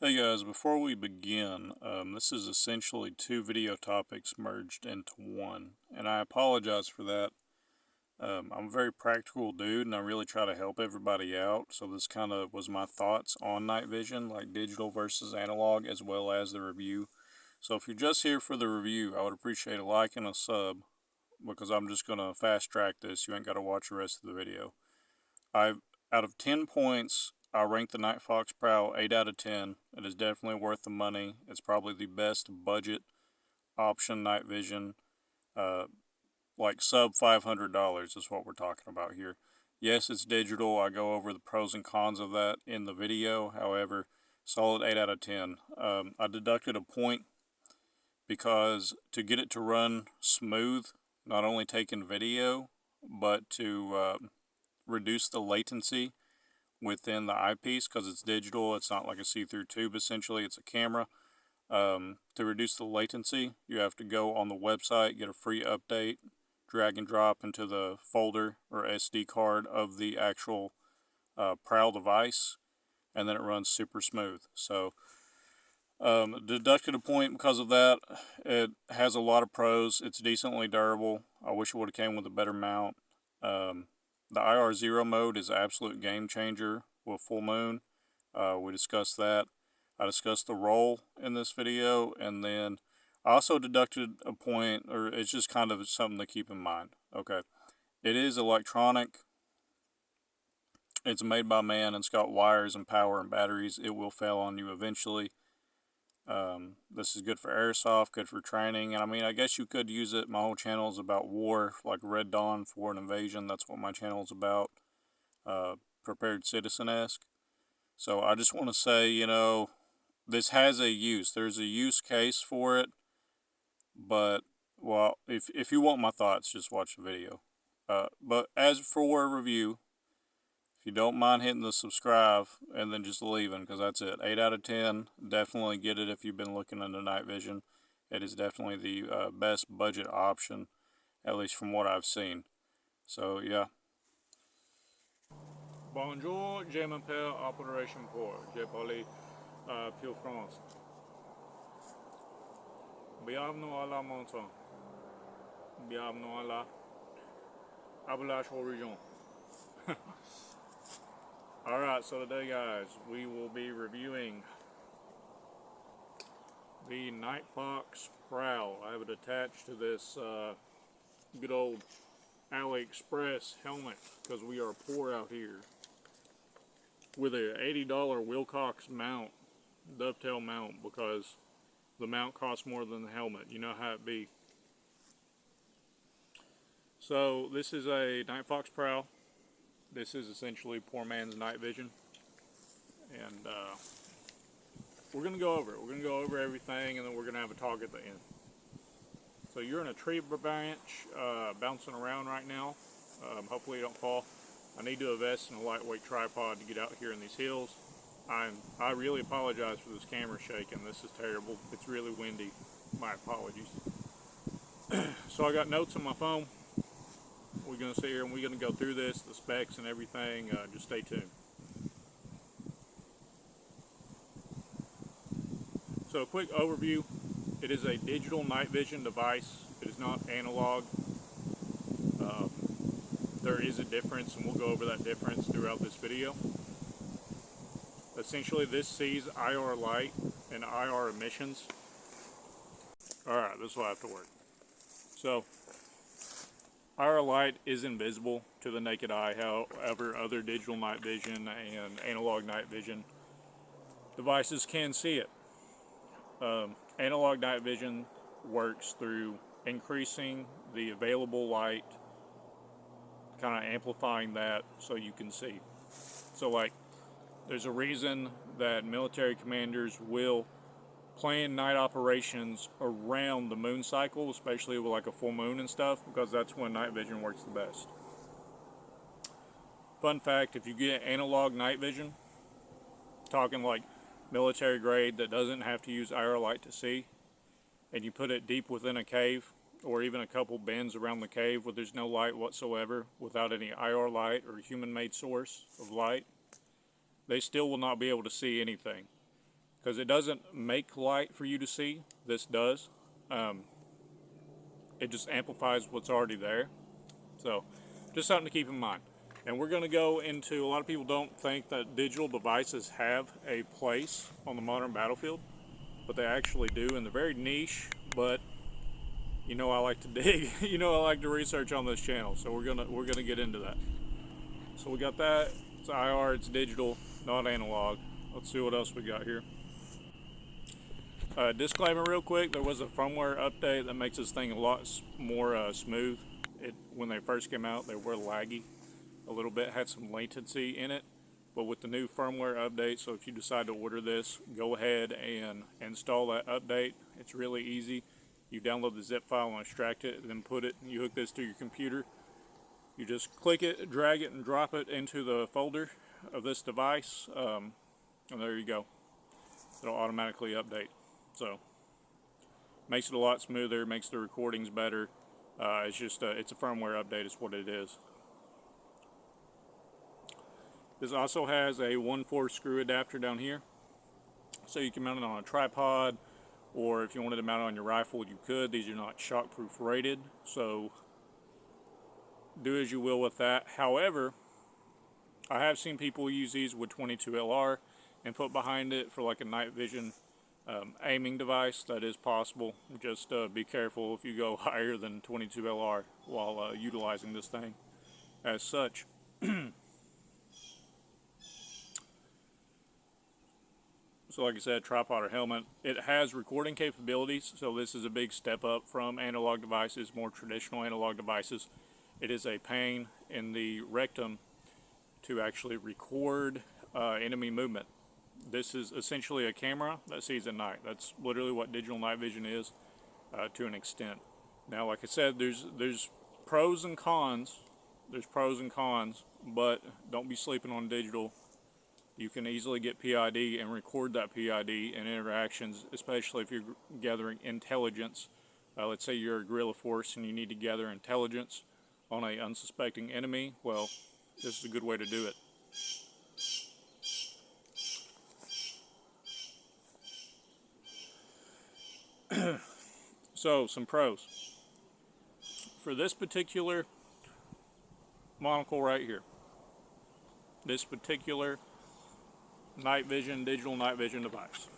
Hey guys, before we begin, this is essentially two video topics merged into one, and I apologize for that. I'm a very practical dude, and I really try to help everybody out, so this kind of was my thoughts on night vision, like digital versus analog, as well as the review. So if you're just here for the review, I would appreciate a like and a sub, because I'm just going to fast track this. You ain't got to watch the rest of the video. Out of 10 points, I rank the NightFox Prowl 8 out of 10. It is definitely worth the money. It's probably the best budget option night vision. Like sub $500 is what we're talking about here. Yes, it's digital. I go over the pros and cons of that in the video. However, solid 8 out of 10. I deducted a point because to get it to run smooth, not only taking video, but to reduce the latency within the eyepiece, because it's digital, it's not like a see-through tube, essentially it's a camera. To reduce the latency, you have to go on the website, get a free update, drag and drop into the folder or SD card of the actual Prowl device, and then it runs super smooth. So deducted a point because of that. It has a lot of pros. It's decently durable. I wish it would have came with a better mount. The IR 0 mode is an absolute game changer with full moon. We discussed that. I discussed the roll in this video, and then I also deducted a point, or it's just kind of something to keep in mind. Okay, it is electronic. It's made by man, and it's got wires and power and batteries. It will fail on you eventually. This is good for airsoft, good for training, and I mean, I guess you could use it. My whole channel is about war, like Red Dawn, foreign invasion. That's what my channel is about. Prepared citizen-esque. So I just want to say, this has a use. There's a use case for it, but, well, if you want my thoughts, just watch the video. But as for a review, if you don't mind hitting the subscribe and then just leaving, because that's it. 8 out of 10. Definitely get it if you've been looking into night vision. It is definitely the best budget option, at least from what I've seen. So, yeah. Bonjour, je m'appelle Opération pour. Je parle pour France. Bienvenue à la montagne. Bienvenue à la Appalache region. Alright, so today, guys, we will be reviewing the NightFox Prowl. I have it attached to this good old AliExpress helmet, because we are poor out here, with a $80 Wilcox mount, dovetail mount, because the mount costs more than the helmet. You know how it be. So this is a NightFox Prowl. This is essentially poor man's night vision, and we're going to go over it. We're going to go over everything, and then we're going to have a talk at the end. So you're in a tree branch, bouncing around right now. Hopefully you don't fall. I need to invest in a lightweight tripod to get out here in these hills. I really apologize for this camera shaking. This is terrible. It's really windy. My apologies. So I got notes on my phone. We're going to sit here and we're going to go through this, the specs and everything. Just stay tuned. So a quick overview. It is a digital night vision device. It is not analog. There is a difference, and we'll go over that difference throughout this video. Essentially, this sees IR light and IR emissions. Alright, this will have to work. So, IR light is invisible to the naked eye. However, other digital night vision and analog night vision devices can see it. Analog night vision works through increasing the available light, kind of amplifying that so you can see. So, like, there's a reason that military commanders will plan night operations around the moon cycle, especially with like a full moon and stuff, because that's when night vision works the best. Fun fact, if you get analog night vision, talking like military grade that doesn't have to use IR light to see, and you put it deep within a cave, or even a couple bends around the cave where there's no light whatsoever, without any IR light or human-made source of light, they still will not be able to see anything. because it doesn't make light for you to see. This does. It just amplifies what's already there. So just something to keep in mind. And we're going to go into, a lot of people don't think that digital devices have a place on the modern battlefield, but they actually do, and they're very niche. But you know I like to dig, you know I like to research on this channel, so we're gonna get into that. So we got that. It's IR, it's digital, not analog. Let's see what else we got here. Disclaimer real quick, there was a firmware update that makes this thing a lot more smooth. When they first came out, they were laggy a little bit, had some latency in it, but with the new firmware update, so if you decide to order this, go ahead and install that update. It's really easy. You download the zip file and extract it, and then you hook this to your computer. You just click it, drag it, and drop it into the folder of this device, and there you go. It'll automatically update. So, makes it a lot smoother, makes the recordings better. It's just it's a firmware update is what it is. This also has a 1/4 screw adapter down here, so you can mount it on a tripod, or if you wanted to mount it on your rifle, you could. These are not shockproof rated, so do as you will with that. However, I have seen people use these with 22 LR and put behind it for like a night vision aiming device. That is possible. Just be careful if you go higher than 22 LR while utilizing this thing as such. So like I said, tripod or helmet. It has recording capabilities, so this is a big step up from analog devices, more traditional analog devices. It is a pain in the rectum to actually record enemy movement. This is essentially a camera that sees at night. That's literally what digital night vision is to an extent. Now, like I said, there's pros and cons. There's pros and cons, but don't be sleeping on digital. You can easily get PID and record that PID in interactions, especially if you're gathering intelligence. Let's say you're a guerrilla force and you need to gather intelligence on an unsuspecting enemy. Well, this is a good way to do it. So, some pros. For this particular monocle right here, this particular night vision, digital night vision device,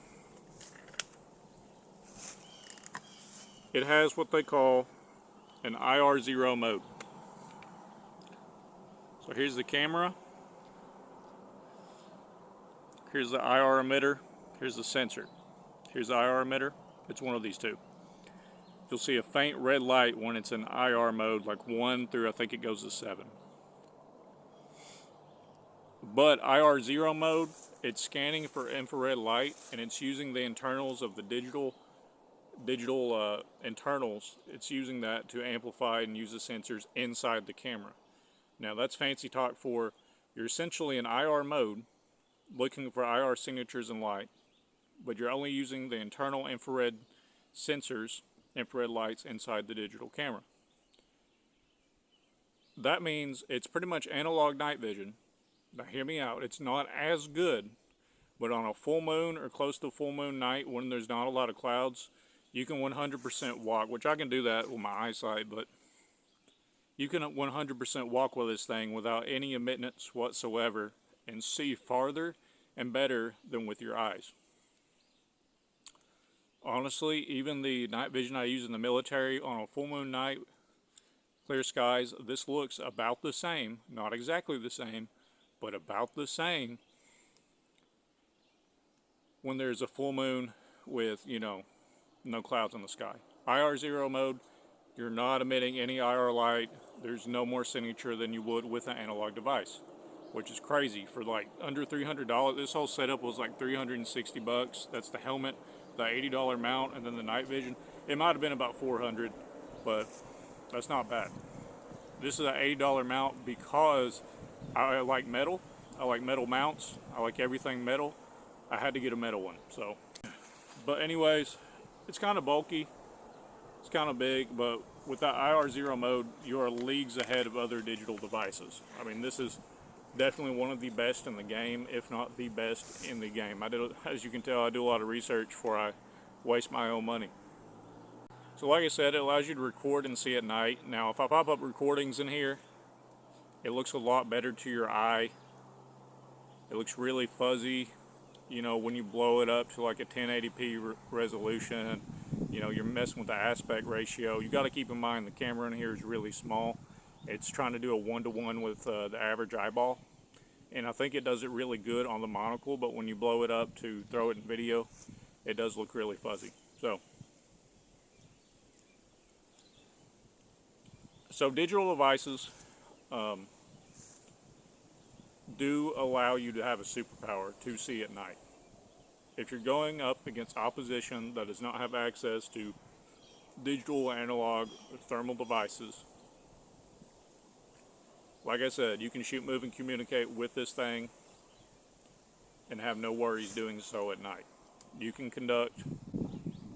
it has what they call an IR0 mode. So here's the camera, here's the IR emitter, here's the sensor, here's the IR emitter. It's one of these two. You'll see a faint red light when it's in IR mode, like 1 through I think it goes to 7. But IR0 mode, it's scanning for infrared light, and it's using the internals of the digital internals. It's using that to amplify and use the sensors inside the camera. Now that's fancy talk for you're essentially in IR mode, looking for IR signatures and light, but you're only using the internal infrared sensors, infrared lights inside the digital camera. That means it's pretty much analog night vision. Now hear me out, it's not as good, but on a full moon or close to full moon night when there's not a lot of clouds, you can 100% walk, which I can do that with my eyesight, but you can 100% walk with this thing without any emittance whatsoever and see farther and better than with your eyes. Honestly, even the night vision I use in the military on a full moon night, clear skies, this looks about the same, not exactly the same, but about the same when there's a full moon with, you know, no clouds in the sky. IR0 mode, you're not emitting any IR light. There's no more signature than you would with an analog device, which is crazy. For like under $300, this whole setup was like $360. That's the helmet, the $80 mount, and then the night vision. It might have been about $400, but that's not bad. This is an $80 mount because I like metal. I like metal mounts. I like everything metal. I had to get a metal one. So, but anyways, it's kind of bulky. It's kind of big, but with that IR0 mode, you are leagues ahead of other digital devices. I mean, this is Definitely one of the best in the game, if not the best in the game. As you can tell, I do a lot of research before I waste my own money. So like I said, it allows you to record and see at night. Now, if I pop up recordings in here, it looks a lot better to your eye. It looks really fuzzy. You know, when you blow it up to like a 1080p resolution, you know, you're messing with the aspect ratio. You got to keep in mind the camera in here is really small. It's trying to do a 1-to-1 with the average eyeball. And I think it does it really good on the monocle, but when you blow it up to throw it in video, it does look really fuzzy. So digital devices do allow you to have a superpower to see at night. If you're going up against opposition that does not have access to digital, analog, or thermal devices, like I said, you can shoot, move, and communicate with this thing and have no worries doing so at night. You can conduct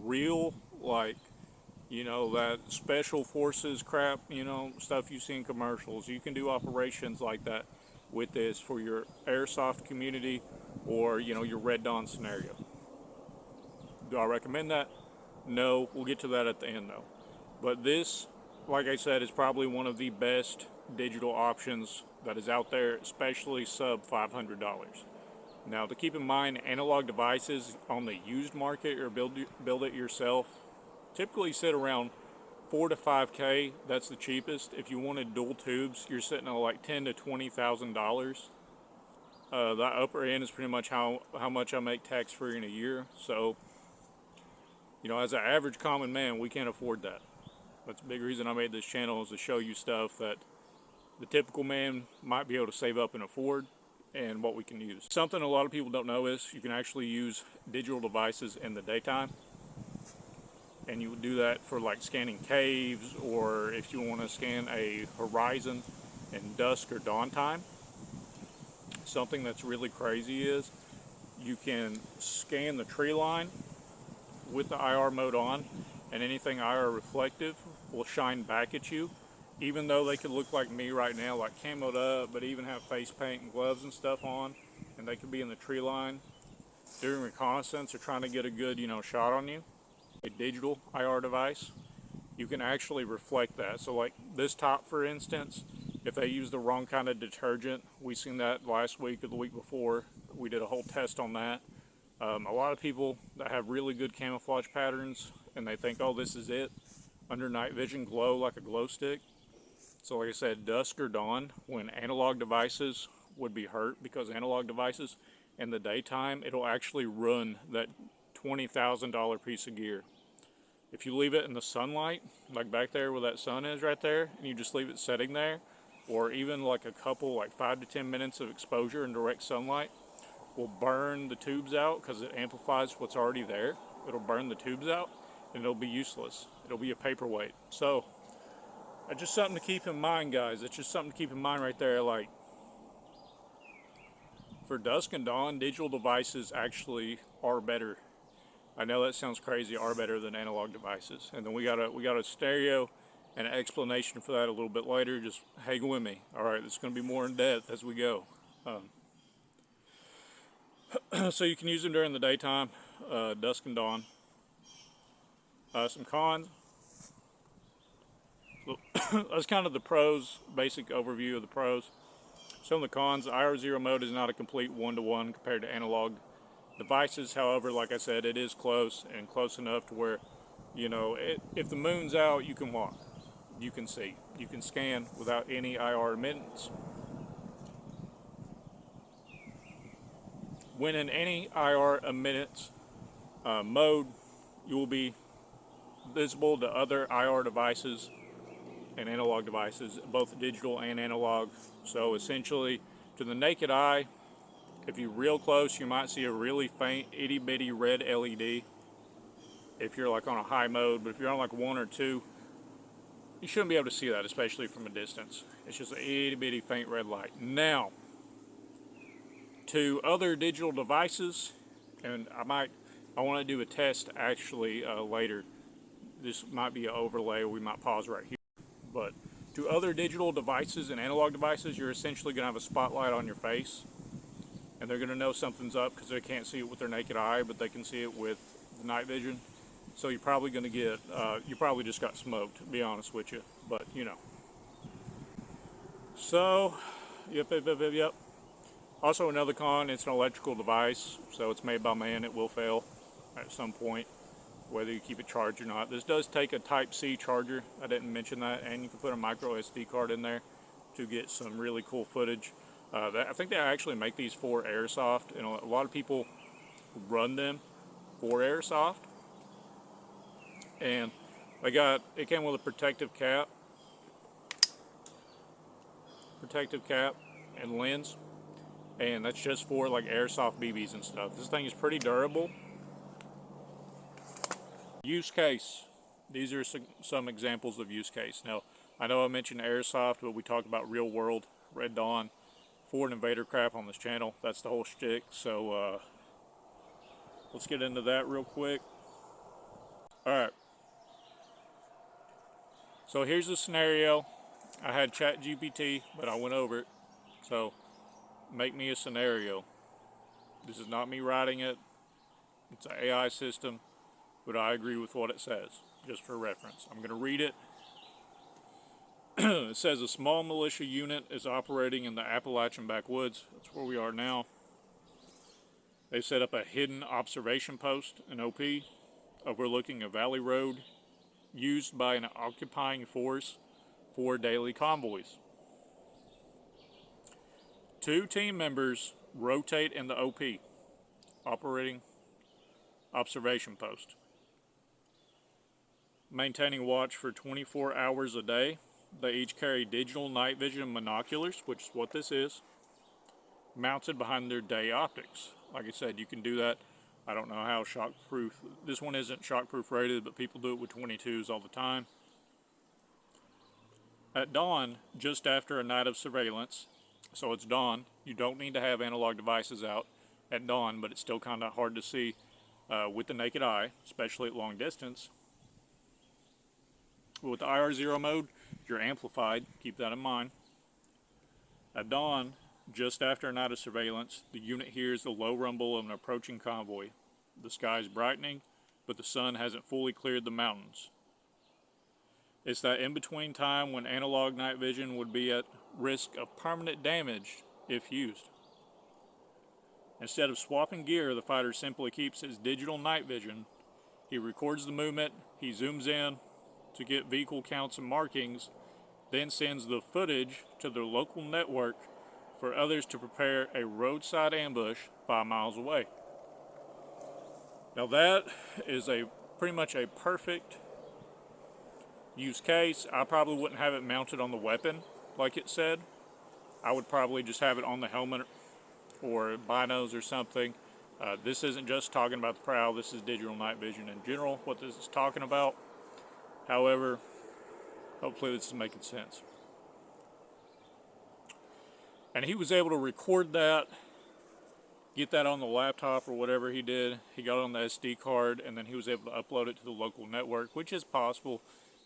real, like, you know, that special forces crap, you know, stuff you see in commercials. You can do operations like that with this for your airsoft community or, you know, your Red Dawn scenario. Do I recommend that? No, we'll get to that at the end though. But this, like I said, is probably one of the best digital options that is out there, especially sub $500. Now, to keep in mind, analog devices on the used market or build it yourself typically sit around 4 to 5K. That's the cheapest. If you wanted dual tubes, you're sitting at like $10,000 to $20,000. The upper end is pretty much how much I make tax-free in a year. So, you know, as an average common man, we can't afford that. That's a big reason I made this channel, is to show you stuff that the typical man might be able to save up and afford, and what we can use. Something a lot of people don't know is you can actually use digital devices in the daytime. And you would do that for like scanning caves, or if you want to scan a horizon in dusk or dawn time. Something that's really crazy is you can scan the tree line with the IR mode on, and anything IR reflective will shine back at you, even though they could look like me right now, like camoed up, but even have face paint and gloves and stuff on, and they could be in the tree line during reconnaissance or trying to get a good, you know, shot on you. A digital IR device, you can actually reflect that. So like this top, for instance, if they use the wrong kind of detergent, we seen that last week or the week before, we did a whole test on that. A lot of people that have really good camouflage patterns and they think, oh, this is it, under night vision glow like a glow stick. So like I said, dusk or dawn, when analog devices would be hurt, because analog devices in the daytime, it'll actually run that $20,000 piece of gear. If you leave it in the sunlight, like back there where that sun is right there, and you just leave it sitting there, or even like a couple, like 5 to 10 minutes of exposure in direct sunlight, will burn the tubes out because it amplifies what's already there. It'll burn the tubes out and it'll be useless. It'll be a paperweight. So that's just something to keep in mind, guys. It's just something to keep in mind right there. Like, for dusk and dawn, digital devices actually are better. I know that sounds crazy, are better than analog devices. And then we got a stereo and an explanation for that a little bit later. Just hang with me. All right, it's going to be more in depth as we go. So you can use them during the daytime, dusk and dawn. Some cons. So that's kind of the pros, basic overview of the pros. Some of the cons: IR0 mode is not a complete 1-to-1 compared to analog devices. However, like I said, it is close, and close enough to where, you know, if the moon's out, you can walk, you can see, you can scan without any IR emittance. When in any IR emittance mode, you will be visible to other IR devices and analog devices, both digital and analog. So essentially, to the naked eye, if you're real close, you might see a really faint, itty bitty red LED if you're like on a high mode, but if you're on like 1 or 2, you shouldn't be able to see that, especially from a distance. It's just an itty bitty faint red light. Now, to other digital devices, and I want to do a test actually later. This might be an overlay, or we might pause right here. But To other digital devices and analog devices, you're essentially going to have a spotlight on your face, and they're going to know something's up because they can't see it with their naked eye, but they can see it with the night vision. So you're probably going to get, you probably just got smoked, to be honest with you, but you know. So, yep. Also another con, it's an electrical device, so it's made by man, it will fail at some point, whether you keep it charged or not. This does take a Type-C charger, I didn't mention that, and you can put a micro SD card in there to get some really cool footage. I think they actually make these for airsoft, and a lot of people run them for airsoft. And it came with a protective cap and lens, and that's just for like airsoft BBs and stuff. This thing is pretty durable. Use case. These are some examples of use case. Now, I know I mentioned airsoft, but we talked about real world, Red Dawn, Foreign Invader crap on this channel. That's the whole shtick. So let's get into that real quick. Alright. So here's the scenario. I had ChatGPT, but I went over it. So make me a scenario. This is not me writing it. It's an AI system, but I agree with what it says, just for reference. I'm going to read it. It says a small militia unit is operating in the Appalachian backwoods. That's where we are now. They set up a hidden observation post, an OP, overlooking a valley road used by an occupying force for daily convoys. 2 team members rotate in the OP, operating observation post, maintaining watch for 24 hours a day. They each carry digital night vision binoculars, which is what this is, mounted behind their day optics. Like I said, you can do that. I don't know how shockproof. This one isn't shockproof rated, but people do it with 22s all the time. At dawn, just after a night of surveillance, so it's dawn, you don't need to have analog devices out at dawn, but it's still kind of hard to see with the naked eye, especially at long distance. With the IR0 mode, you're amplified. Keep that in mind. At dawn, just after a night of surveillance, the unit hears the low rumble of an approaching convoy. The sky is brightening, but the sun hasn't fully cleared the mountains. It's that in-between time when analog night vision would be at risk of permanent damage if used. Instead of swapping gear, the fighter simply keeps his digital night vision. He records the movement, he zooms in to get vehicle counts and markings, then sends the footage to their local network for others to prepare a roadside ambush 5 miles away. Now that is pretty much a perfect use case. I probably wouldn't have it mounted on the weapon like it said. I would probably just have it on the helmet or binos or something. This isn't just talking about the Prowl, this is digital night vision in general, what this is talking about. However, hopefully this is making sense. And he was able to record that, get that on the laptop or whatever he did. He got it on the SD card, and then he was able to upload it to the local network, which is possible,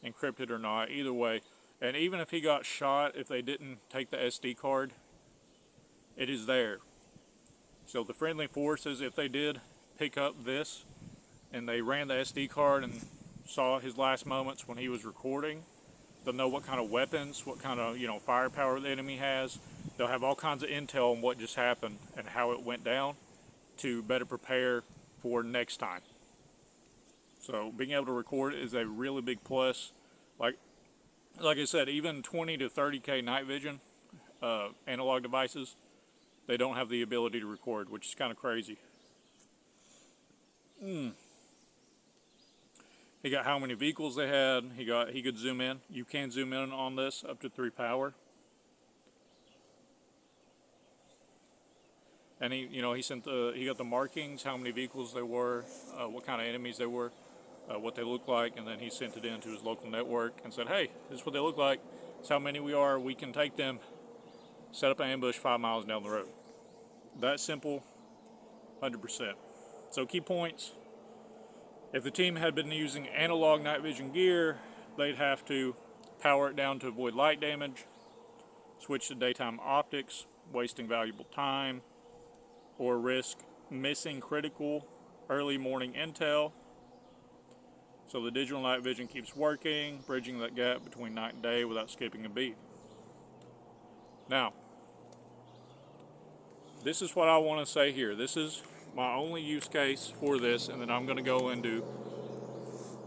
encrypted or not, either way. And even if he got shot, if they didn't take the SD card, it is there. So the friendly forces, if they did pick up this, and they ran the SD card and saw his last moments when he was recording, they'll know what kind of weapons, what kind of firepower the enemy has. They'll have all kinds of intel on what just happened and how it went down to better prepare for next time. So being able to record is a really big plus. Like I said, even 20 to 30K night vision analog devices, they don't have the ability to record, which is kind of crazy. He got how many vehicles they had. He could zoom in. You can zoom in on this up to 3 power. And he got the markings, how many vehicles there were, what kind of enemies they were, what they look like, and then he sent it into his local network and said, hey, this is what they look like. It's how many we are. We can take them, set up an ambush 5 miles down the road. That simple, 100%. So key points. If the team had been using analog night vision gear, they'd have to power it down to avoid light damage, switch to daytime optics, wasting valuable time, or risk missing critical early morning intel. So the digital night vision keeps working, bridging that gap between night and day without skipping a beat. Now, this is what I want to say here. This is my only use case for this, and then I'm going to go into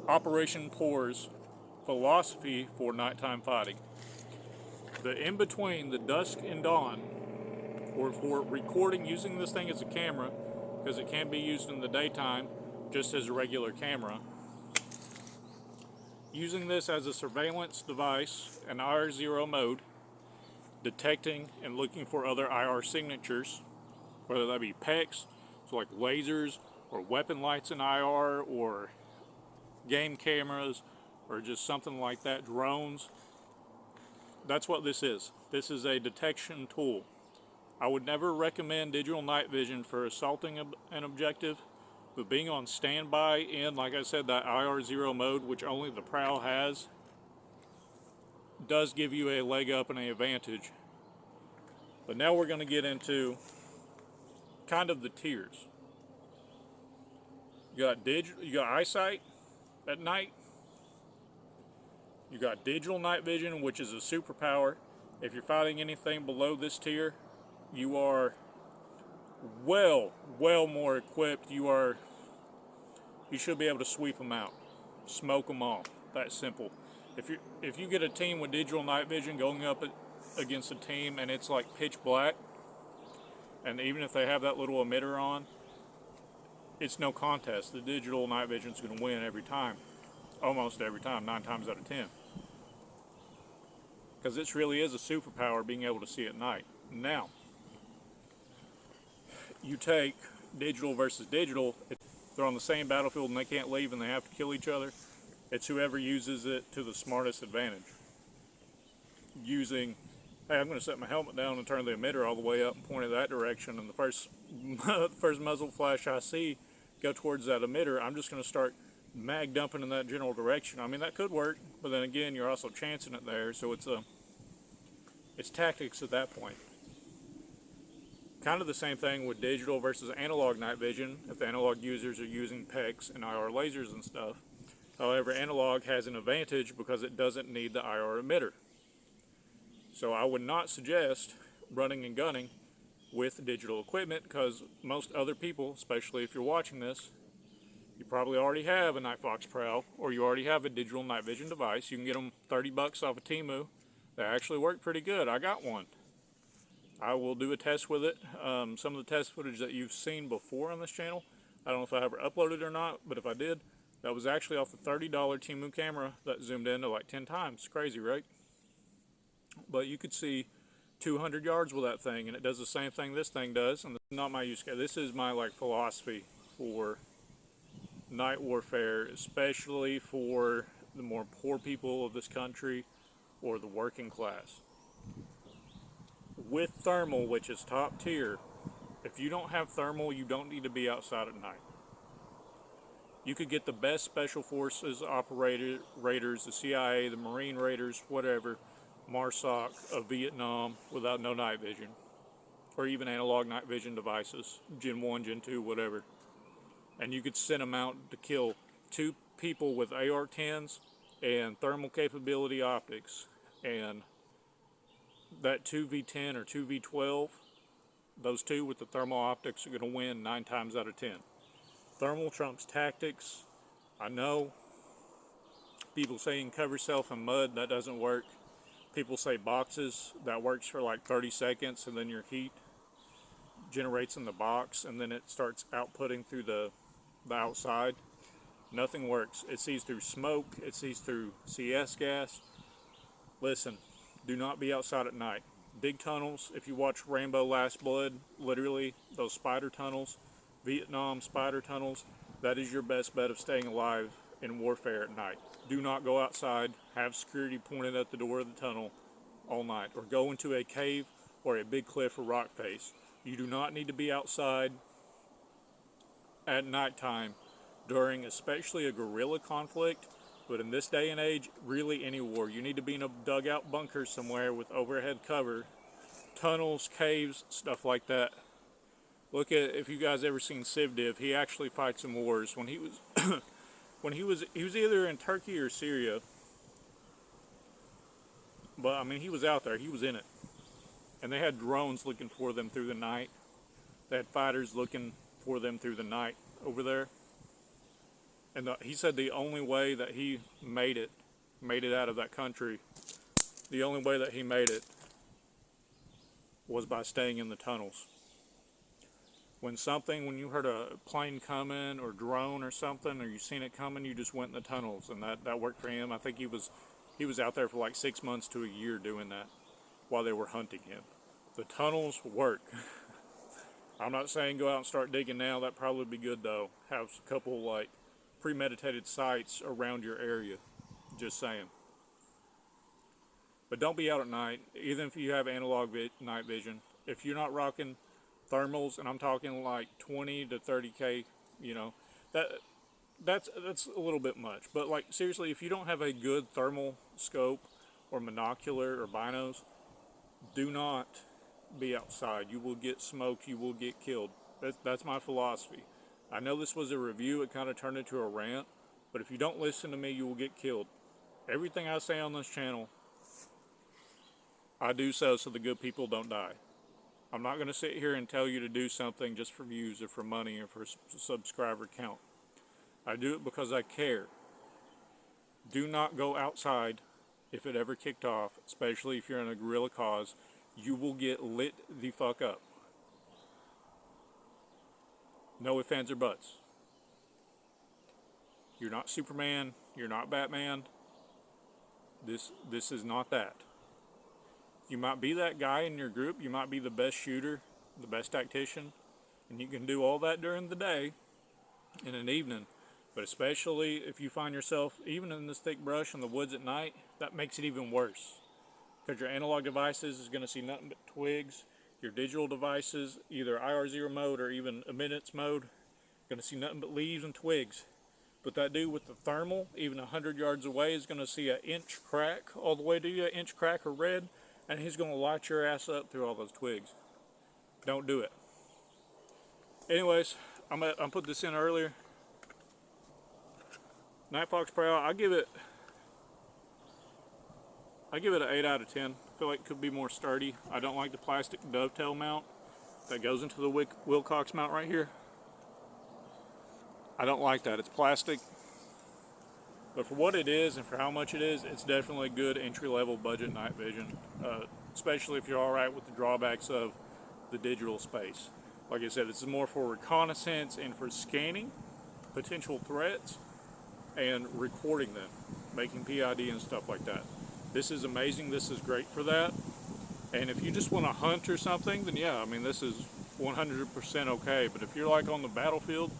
Operation Pore's philosophy for nighttime fighting. The in-between, the dusk and dawn, or for recording using this thing as a camera, because it can be used in the daytime just as a regular camera. Using this as a surveillance device, an IR0 mode, detecting and looking for other IR signatures, whether that be PECs, so like lasers, or weapon lights in IR, or game cameras, or just something like that, drones. That's what this is. This is a detection tool. I would never recommend digital night vision for assaulting an objective, but being on standby in, like I said, that IR0 mode, which only the Prowl has, does give you a leg up and an advantage. But now we're going to get into kind of the tiers. You got eyesight at night. You got digital night vision, which is a superpower. If you're fighting anything below this tier, you are well more equipped. You should be able to sweep them out, smoke them all. That simple. If you get a team with digital night vision going up against a team and it's like pitch black, and even if they have that little emitter on, it's no contest. The digital night vision is going to win every time, almost every time, 9 times out of 10. Because this really is a superpower, being able to see at night. Now, you take digital versus digital, they're on the same battlefield and they can't leave and they have to kill each other. It's whoever uses it to the smartest advantage. Using, hey, I'm going to set my helmet down and turn the emitter all the way up and point it that direction, and the first muzzle flash I see go towards that emitter, I'm just going to start mag dumping in that general direction. I mean, that could work, but then again, you're also chancing it there, so it's tactics at that point. Kind of the same thing with digital versus analog night vision, if the analog users are using PECs and IR lasers and stuff. However, analog has an advantage because it doesn't need the IR emitter. So I would not suggest running and gunning with digital equipment, because most other people, especially if you're watching this, you probably already have a NightFox Prowl, or you already have a digital night vision device. You can get them $30 off of Temu. They actually work pretty good. I got one. I will do a test with it. Some of the test footage that you've seen before on this channel, I don't know if I ever uploaded it or not, but if I did, that was actually off the $30 Temu camera that zoomed in to like 10 times. Crazy, right? But you could see 200 yards with that thing, and it does the same thing this thing does. And this is not my use case. This is my philosophy for night warfare, especially for the more poor people of this country or the working class. With thermal, which is top tier, if you don't have thermal, you don't need to be outside at night. You could get the best special forces raiders, the CIA, the Marine raiders, whatever, MARSOC of Vietnam without no night vision, or even analog night vision devices, Gen 1, Gen 2, whatever. And you could send them out to kill 2 people with AR-10s and thermal capability optics, and that 2v10 or 2v12, those 2 with the thermal optics are going to win 9 times out of 10. Thermal trumps tactics. I know people say you can cover yourself in mud. That doesn't work. People say boxes. That works for like 30 seconds, and then your heat generates in the box, and then it starts outputting through the outside. Nothing works. It sees through smoke. It sees through CS gas. Listen, do not be outside at night. Big tunnels. If you watch Rainbow Last Blood, literally those spider tunnels, Vietnam spider tunnels, that is your best bet of staying alive in warfare at night. Do not go outside. Have security pointed at the door of the tunnel all night, or go into a cave or a big cliff or rock face. You do not need to be outside at nighttime during especially a guerrilla conflict But in this day and age, really any war, you need to be in a dugout bunker somewhere with overhead cover, tunnels, caves, stuff like that. Look at, if you guys ever seen Civ Div, he actually fights in wars. When he was he was either in Turkey or Syria, but I mean he was out there, he was in it, and they had drones looking for them through the night. They had fighters looking for them through the night over there. And he said the only way that he made it out of that country, the only way that he made it was by staying in the tunnels. When you heard a plane coming or drone or something, or you seen it coming, you just went in the tunnels, and that worked for him. I think he was out there for like 6 months to a year doing that while they were hunting him. The tunnels work. I'm not saying go out and start digging now. That'd probably be good though. Have a couple like premeditated sites around your area. Just saying. But don't be out at night, even if you have analog night vision. If you're not rocking thermals, and I'm talking like 20 to 30K, you know, that's a little bit much. But like seriously, if you don't have a good thermal scope or monocular or binos, do not be outside. You will get smoked, you will get killed. That's my philosophy. I know this was a review, it kind of turned into a rant, but if you don't listen to me, you will get killed. Everything I say on this channel, I do so the good people don't die. I'm not going to sit here and tell you to do something just for views or for money or for a subscriber count. I do it because I care. Do not go outside if it ever kicked off, especially if you're in a guerrilla cause. You will get lit the fuck up. No ifs, ands, or buts. You're not Superman. You're not Batman. This is not that. You might be that guy in your group. You might be the best shooter, the best tactician, and you can do all that during the day and an evening. But especially if you find yourself even in this thick brush in the woods at night, that makes it even worse. Because your analog devices is going to see nothing but twigs. Your digital devices, either IR0 mode or even emittance mode, going to see nothing but leaves and twigs. But that dude with the thermal, even 100 yards away, is going to see an inch crack all the way to you, an inch crack or red, and he's going to light your ass up through all those twigs. Don't do it. Anyways, I'm put this in earlier. NightFox Prowl, I give it an 8 out of 10. I feel like it could be more sturdy. I don't like the plastic dovetail mount that goes into the Wilcox mount right here. I don't like that. It's plastic. But for what it is and for how much it is, it's definitely good entry-level budget night vision. Especially if you're alright with the drawbacks of the digital space. Like I said, it's more for reconnaissance and for scanning potential threats and recording them, making PID and stuff like that. This is amazing. This is great for that. And if you just want to hunt or something, then yeah, I mean, this is 100% okay. But if you're like on the battlefield,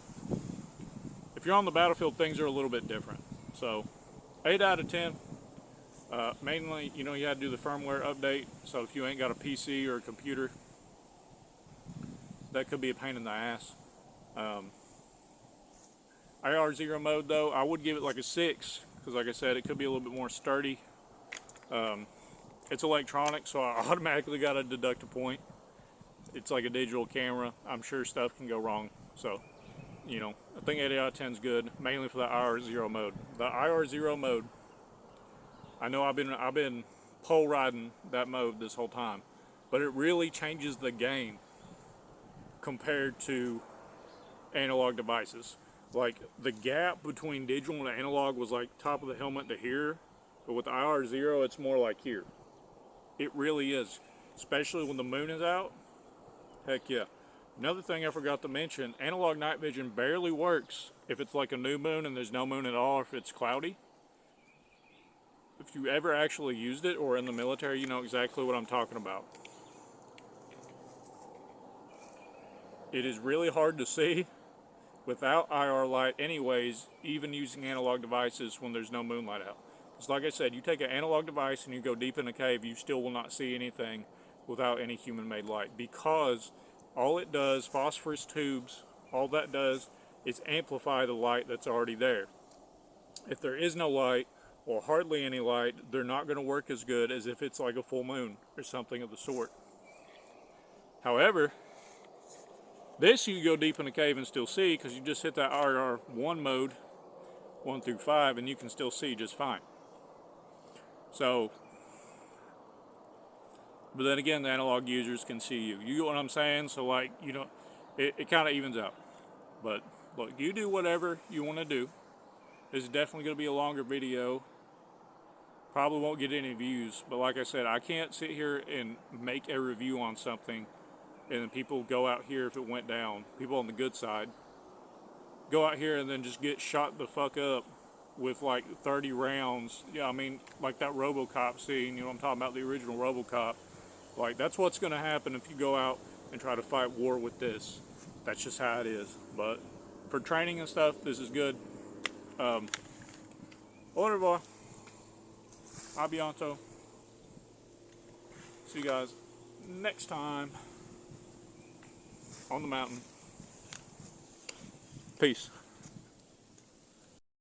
things are a little bit different. So 8 out of 10. Mainly, you know, you had to do the firmware update. So if you ain't got a PC or a computer, that could be a pain in the ass. IR0 mode though, I would give it like a 6, because like I said, it could be a little bit more sturdy. It's electronic, so I automatically got to deduct a point. It's like a digital camera. I'm sure stuff can go wrong. So, you know, I think 8 out of 10 is good, mainly for the IR0 mode. The IR0 mode, I know I've been pole riding that mode this whole time, but it really changes the game compared to analog devices. Like, the gap between digital and analog was like top of the helmet to here, but with the IR0, it's more like here. It really is, especially when the moon is out. Heck yeah. Another thing I forgot to mention, analog night vision barely works if it's like a new moon and there's no moon at all, or if it's cloudy. If you ever actually used it or in the military, you know exactly what I'm talking about. It is really hard to see without IR light anyways, even using analog devices when there's no moonlight out. Because like I said, you take an analog device and you go deep in a cave, you still will not see anything without any human-made light. Because all it does, phosphorus tubes, all that does is amplify the light that's already there. If there is no light or hardly any light, they're not going to work as good as if it's like a full moon or something of the sort. However, this you can go deep in the cave and still see, because you just hit that RR1 mode, 1 through 5, and you can still see just fine. So, but then again, the analog users can see you. You get what I'm saying? So like, you know, it kind of evens out. But look, you do whatever you want to do. This is definitely going to be a longer video. Probably won't get any views, but like I said, I can't sit here and make a review on something and then people go out here if it went down, people on the good side, go out here and then just get shot the fuck up with like 30 rounds. Yeah, I mean, like that RoboCop scene, you know what I'm talking about, the original RoboCop. Like, that's what's going to happen if you go out and try to fight war with this. That's just how it is. But for training and stuff, this is good. Au revoir. A bientôt. See you guys next time on the mountain. Peace.